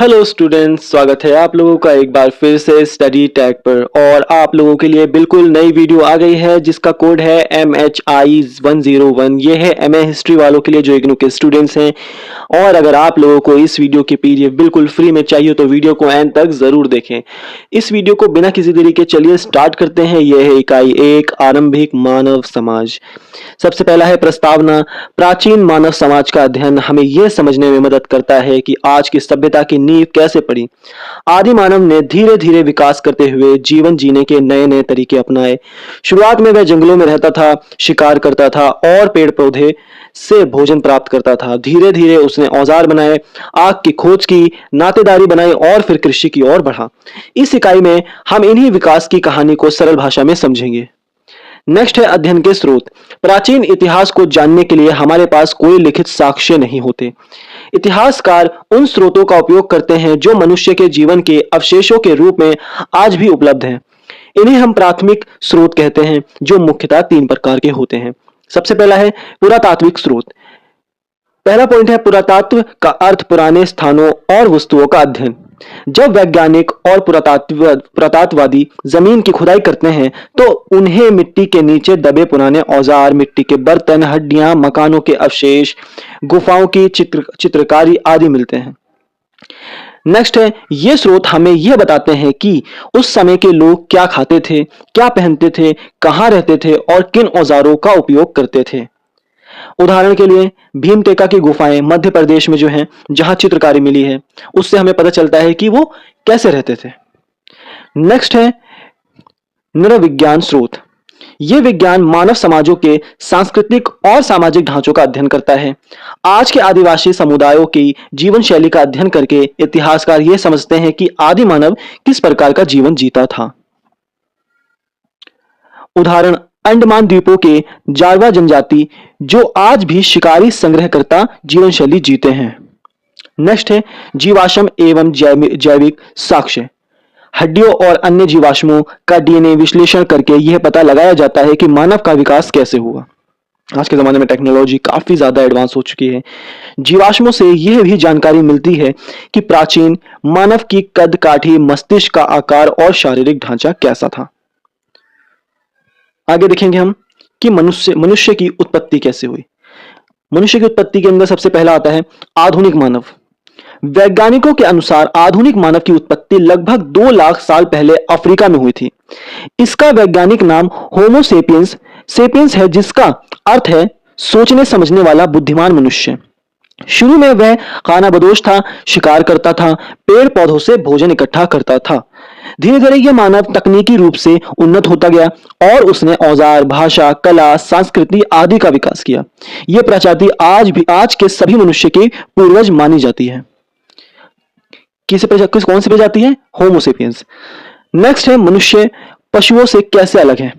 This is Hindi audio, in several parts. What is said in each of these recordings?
हेलो स्टूडेंट्स, स्वागत है आप लोगों का एक बार फिर से स्टडी टैग पर। और आप लोगों के लिए बिल्कुल नई वीडियो आ गई है जिसका कोड है MHI101। ये है MA हिस्ट्री वालों के लिए जो इग्नू के स्टूडेंट्स हैं। और अगर आप लोगों को इस वीडियो की पीडीएफ बिल्कुल फ्री में चाहिए तो वीडियो को एंड तक जरूर देखें। इस वीडियो को बिना किसी देरी के चलिए स्टार्ट करते हैं। यह है इकाई 1, आरंभिक मानव समाज। सबसे पहला है प्रस्तावना। प्राचीन मानव समाज का अध्ययन हमें यह समझने में मदद करता है कि आज की सभ्यता की नींव कैसे पड़ी। आदि मानव ने धीरे धीरे विकास करते हुए जीवन जीने के नए नए तरीके अपनाए। शुरुआत में वह जंगलों में रहता था, शिकार करता था और पेड़ पौधे से भोजन प्राप्त करता था। धीरे धीरे उसने औजार बनाए, आग की खोज की, नातेदारी बनाई और फिर कृषि की ओर बढ़ा। इस इकाई में हम इन्हीं विकास की कहानी को सरल भाषा में समझेंगे। नेक्स्ट है अध्ययन के स्रोत। प्राचीन इतिहास को जानने के लिए हमारे पास कोई लिखित साक्ष्य नहीं होते। इतिहासकार उन स्रोतों का उपयोग करते हैं जो मनुष्य के जीवन के अवशेषों के रूप में आज भी उपलब्ध हैं। इन्हें हम प्राथमिक स्रोत कहते हैं, जो मुख्यतः 3 प्रकार के होते हैं। सबसे पहला है पुरातात्विक स्रोत। पहला पॉइंट है पुरातत्व का अर्थ पुराने स्थानों और वस्तुओं का अध्ययन। जब वैज्ञानिक और पुरातत्ववादी जमीन की खुदाई करते हैं तो उन्हें मिट्टी के नीचे दबे पुराने औजार, मिट्टी के बर्तन, हड्डियां, मकानों के अवशेष, गुफाओं की चित्रकारी आदि मिलते हैं। नेक्स्ट है ये स्रोत हमें यह बताते हैं कि उस समय के लोग क्या खाते थे, क्या पहनते थे, कहां रहते थे और किन औजारों का उपयोग करते थे। उदाहरण के लिए भीमटेका की गुफाएं मध्य प्रदेश में जो हैं, जहां चित्रकारी मिली है, उससे हमें पता चलता है कि वो कैसे रहते थे। नेक्स्ट है नृविज्ञान स्रोत। यह विज्ञान मानव समाजों के सांस्कृतिक और सामाजिक ढांचों का अध्ययन करता है। आज के आदिवासी समुदायों की जीवन शैली का अध्ययन करके इतिहासकार यह समझते हैं कि आदि मानव किस प्रकार का जीवन जीता था। उदाहरण अंडमान द्वीपों के जारवा जनजाति जो आज भी शिकारी संग्रहकर्ता जीवन शैली जीते हैं। नेक्स्ट है जीवाश्म एवं जैविक साक्ष्य। हड्डियों और अन्य जीवाश्मों का डीएनए विश्लेषण करके यह पता लगाया जाता है कि मानव का विकास कैसे हुआ। आज के जमाने में टेक्नोलॉजी काफी ज्यादा एडवांस हो चुकी है। जीवाश्मों से यह भी जानकारी मिलती है कि प्राचीन मानव की कद काठी, मस्तिष्क का आकार और शारीरिक ढांचा कैसा था। आगे देखेंगे हम कि मनुष्य की उत्पत्ति कैसे हुई। मनुष्य की उत्पत्ति के अंदर सबसे पहला आता है आधुनिक मानव। वैज्ञानिकों के अनुसार आधुनिक मानव की उत्पत्ति लगभग 2 लाख साल पहले अफ्रीका में हुई थी। इसका वैज्ञानिक नाम होमो सेपियंस है, जिसका अर्थ है सोचने समझने वाला बुद्धिमान मनुष्य। शुरू में वह खानाबदोश था, शिकार करता था, पेड़ पौधों से भोजन इकट्ठा करता था। धीरे धीरे यह मानव तकनीकी रूप से उन्नत होता गया और उसने औजार, भाषा, कला, संस्कृति आदि का विकास किया। यह प्रजाति आज के सभी मनुष्य के पूर्वज मानी जाती है। कौन सी प्रजाति है? होमो सेपियंस। नेक्स्ट है मनुष्य पशुओं से कैसे अलग है।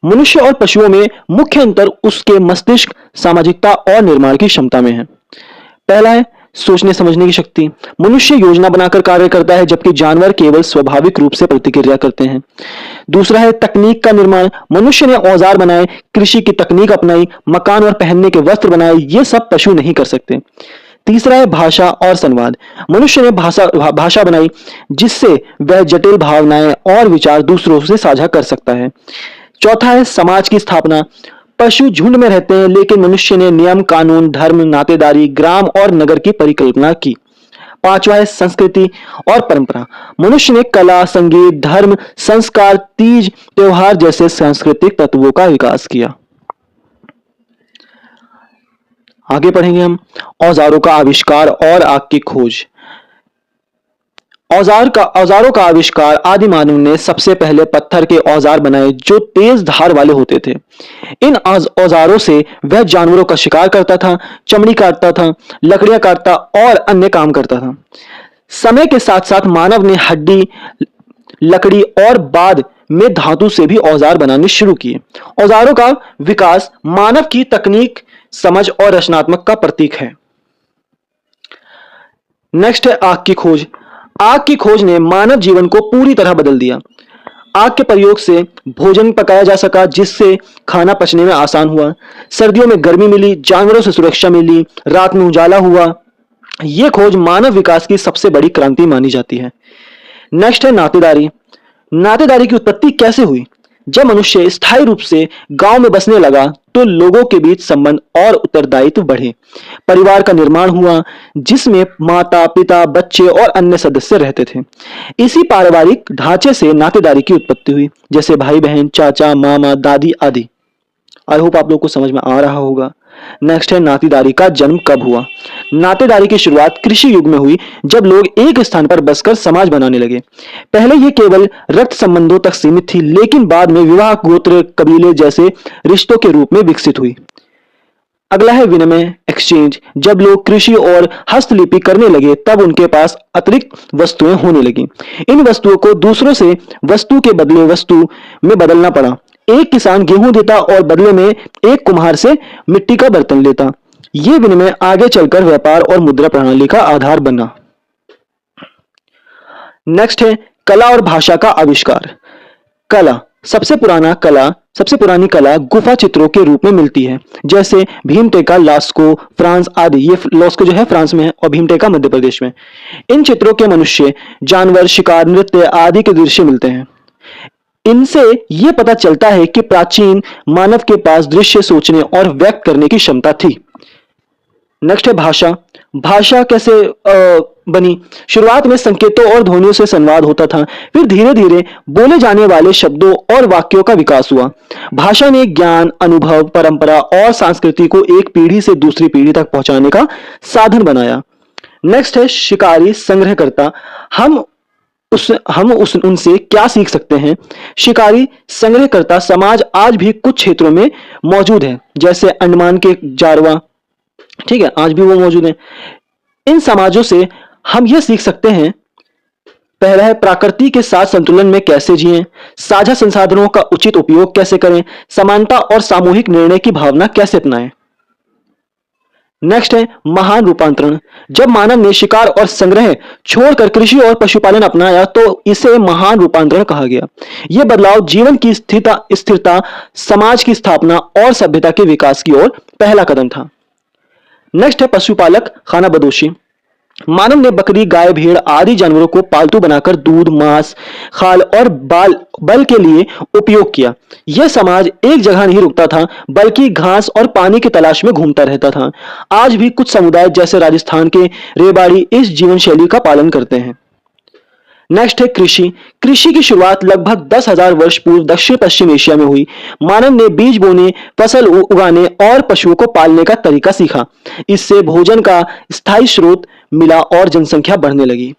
मनुष्य और पशुओं में मुख्य अंतर उसके मस्तिष्क, सामाजिकता और निर्माण की क्षमता में है। पहला है सोचने समझने की शक्ति। मनुष्य योजना बनाकर कार्य करता है, जबकि जानवर केवल स्वाभाविक रूप से प्रतिक्रिया करते हैं। दूसरा है तकनीक का निर्माण। मनुष्य ने औजार बनाए, कृषि की तकनीक अपनाई, मकान और पहनने के वस्त्र बनाए। ये सब पशु नहीं कर सकते। तीसरा है भाषा और संवाद। मनुष्य ने भाषा बनाई जिससे वह जटिल भावनाएं और विचार दूसरों से साझा कर सकता है। चौथा है समाज की स्थापना। पशु झुंड में रहते हैं, लेकिन मनुष्य ने नियम, कानून, धर्म, नातेदारी, ग्राम और नगर की परिकल्पना की। पांचवा है संस्कृति और परंपरा। मनुष्य ने कला, संगीत, धर्म, संस्कार, तीज, त्योहार जैसे सांस्कृतिक तत्वों का विकास किया। आगे पढ़ेंगे हम औजारों का आविष्कार और आग की खोज। औजारों का आविष्कार। आदि मानव ने सबसे पहले पत्थर के औजार बनाए जो तेज धार वाले होते थे। इन औजारों से वह जानवरों का शिकार करता था, चमड़ी काटता था, लकड़ियां काटता और अन्य काम करता था। समय के साथ साथ मानव ने हड्डी, लकड़ी और बाद में धातु से भी औजार बनाने शुरू किए। औजारों का विकास मानव की तकनीक, समझ और रचनात्मक का प्रतीक है। नेक्स्ट है आग की खोज। आग की खोज ने मानव जीवन को पूरी तरह बदल दिया। आग के प्रयोग से भोजन पकाया जा सका, जिससे खाना पचने में आसान हुआ। सर्दियों में गर्मी मिली, जानवरों से सुरक्षा मिली, रात में उजाला हुआ। यह खोज मानव विकास की सबसे बड़ी क्रांति मानी जाती है। नेक्स्ट है नातेदारी। नातेदारी की उत्पत्ति कैसे हुई? जब मनुष्य स्थायी रूप से गांव में बसने लगा तो लोगों के बीच संबंध और उत्तरदायित्व बढ़े। परिवार का निर्माण हुआ जिसमें माता, पिता, बच्चे और अन्य सदस्य रहते थे। इसी पारिवारिक ढांचे से नातेदारी की उत्पत्ति हुई, जैसे भाई बहन, चाचा, मामा, दादी आदि। आई होप आप लोग को समझ में आ रहा होगा। नेक्स्ट है नातेदारी का जन्म कब हुआ? नातेदारी की शुरुआत कृषि युग में हुई, जब लोग एक स्थान पर बसकर समाज बनाने लगे। पहले यह केवल रक्त संबंधों तक सीमित थी, लेकिन बाद में विवाह, गोत्र, कबीले जैसे रिश्तों के रूप में विकसित हुई। अगला है विनिमय, एक्सचेंज। जब लोग कृषि और हस्तलिपि करने लगे तब उनके पास अतिरिक्त वस्तुएं होने लगी। इन वस्तुओं को दूसरों से वस्तु के बदले वस्तु में बदलना पड़ा। एक किसान गेहूं देता और बदले में एक कुम्हार से मिट्टी का बर्तन लेता। यह विनिमय आगे चलकर व्यापार और मुद्रा प्रणाली का आधार बना। नेक्स्ट है कला और भाषा का आविष्कार। कला सबसे पुरानी कला गुफा चित्रों के रूप में मिलती है, जैसे भीमटेका, लास्को, फ्रांस आदि। ये लास्को जो है फ्रांस में है और भीमटेका मध्य प्रदेश में। इन चित्रों के मनुष्य, जानवर, शिकार, नृत्य आदि के दृश्य मिलते हैं। इनसे यह पता चलता है कि प्राचीन मानव के पास दृश्य सोचने और व्यक्त करने की क्षमता थी। नेक्स्ट है भाषा। भाषा कैसे बनी? शुरुआत में संकेतों और ध्वनियों से संवाद होता था, फिर धीरे धीरे बोले जाने वाले शब्दों और वाक्यों का विकास हुआ। भाषा ने ज्ञान, अनुभव, परंपरा और संस्कृति को एक पीढ़ी से दूसरी पीढ़ी तक पहुंचाने का साधन बनाया। नेक्स्ट है शिकारी, संग्रहकर्ता। उनसे क्या सीख सकते हैं? शिकारी, संग्रहकर्ता समाज आज भी कुछ क्षेत्रों में मौजूद है, जैसे अंडमान के जारवा। ठीक है, आज भी वो मौजूद है। इन समाजों से हम यह सीख सकते हैं, पहला है प्रकृति के साथ संतुलन में कैसे जिएं, साझा संसाधनों का उचित उपयोग कैसे करें, समानता और सामूहिक निर्णय की भावना कैसे अपनाएं। नेक्स्ट है महान रूपांतरण। जब मानव ने शिकार और संग्रह छोड़कर कृषि और पशुपालन अपनाया तो इसे महान रूपांतरण कहा गया। यह बदलाव जीवन की स्थिरता, समाज की स्थापना और सभ्यता के विकास की ओर पहला कदम था। नेक्स्ट है पशुपालक, खाना बदोशी। मानव ने बकरी, गाय, भेड़ आदि जानवरों को पालतू बनाकर दूध, मांस, खाल और बल के लिए उपयोग किया। यह समाज एक जगह नहीं रुकता था, बल्कि घास और पानी की तलाश में घूमता रहता था। आज भी कुछ समुदाय जैसे राजस्थान के रेवाड़ी इस जीवन शैली का पालन करते हैं। नेक्स्ट है कृषि। कृषि की शुरुआत लगभग 10,000 वर्ष पूर्व दक्षिण पश्चिम एशिया में हुई। मानव ने बीज बोने, फसल उगाने और पशुओं को पालने का तरीका सीखा। इससे भोजन का स्थायी स्रोत मिला और जनसंख्या बढ़ने लगी।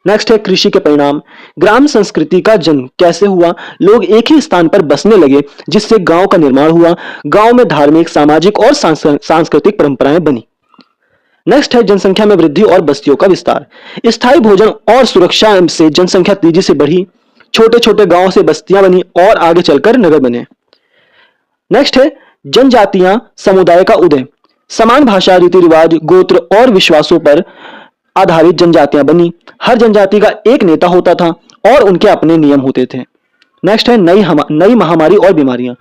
नेक्स्ट है कृषि के परिणाम। ग्राम संस्कृति का जन्म कैसे हुआ? लोग एक ही स्थान पर बसने लगे, जिससे गांव का निर्माण हुआ। गांव में धार्मिक, सामाजिक और सांस्कृतिक परंपराएं बनी। नेक्स्ट है जनसंख्या में वृद्धि और बस्तियों का विस्तार। स्थायी भोजन और सुरक्षा से जनसंख्या तेजी से बढ़ी। छोटे छोटे गांवों से बस्तियां बनी और आगे चलकर नगर बने। नेक्स्ट है जनजातियां, समुदाय का उदय। समान भाषा, रीति रिवाज, गोत्र और विश्वासों पर आधारित जनजातियां बनी। हर जनजाति का एक नेता होता था और उनके अपने नियम होते थे। नेक्स्ट है नई महामारी और बीमारियां।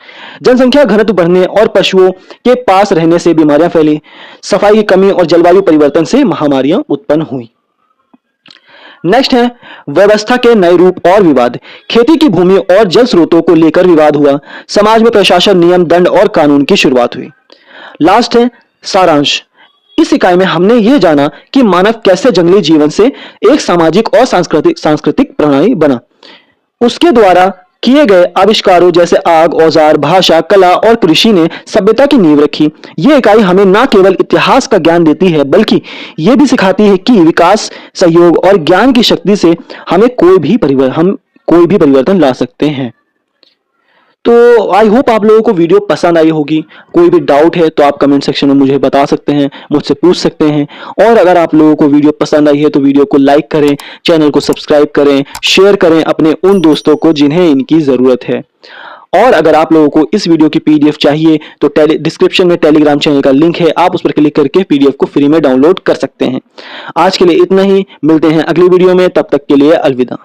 जनसंख्या घनत्व बढ़ने और पशुओं के पास रहने से बीमारियां फैली। सफाई की कमी और जलवायु परिवर्तन से महामारियां उत्पन्न हुई। नेक्स्ट है व्यवस्था के नए रूप और विवाद। खेती की भूमि और जल स्रोतों को लेकर विवाद हुआ। समाज में प्रशासन, नियम, दंड और कानून की शुरुआत हुई। लास्ट है सारांश। इस इकाई में हमने यह जाना कि मानव कैसे जंगली जीवन से एक सामाजिक और सांस्कृतिक प्रणाली बना। उसके द्वारा किए गए आविष्कारों जैसे आग, औजार, भाषा, कला और कृषि ने सभ्यता की नींव रखी। यह इकाई हमें न केवल इतिहास का ज्ञान देती है, बल्कि यह भी सिखाती है कि विकास, सहयोग और ज्ञान की शक्ति से हम कोई भी परिवर्तन ला सकते हैं। तो आई होप आप लोगों को वीडियो पसंद आई होगी। कोई भी डाउट है तो आप कमेंट सेक्शन में मुझे बता सकते हैं, मुझसे पूछ सकते हैं। और अगर आप लोगों को वीडियो पसंद आई है तो वीडियो को लाइक करें, चैनल को सब्सक्राइब करें, शेयर करें अपने उन दोस्तों को जिन्हें इनकी जरूरत है। और अगर आप लोगों को इस वीडियो की पीडीएफ चाहिए तो डिस्क्रिप्शन में टेलीग्राम चैनल का लिंक है, आप उस पर क्लिक करके पीडीएफ को फ्री में डाउनलोड कर सकते हैं। आज के लिए इतना ही, मिलते हैं अगली वीडियो में, तब तक के लिए अलविदा।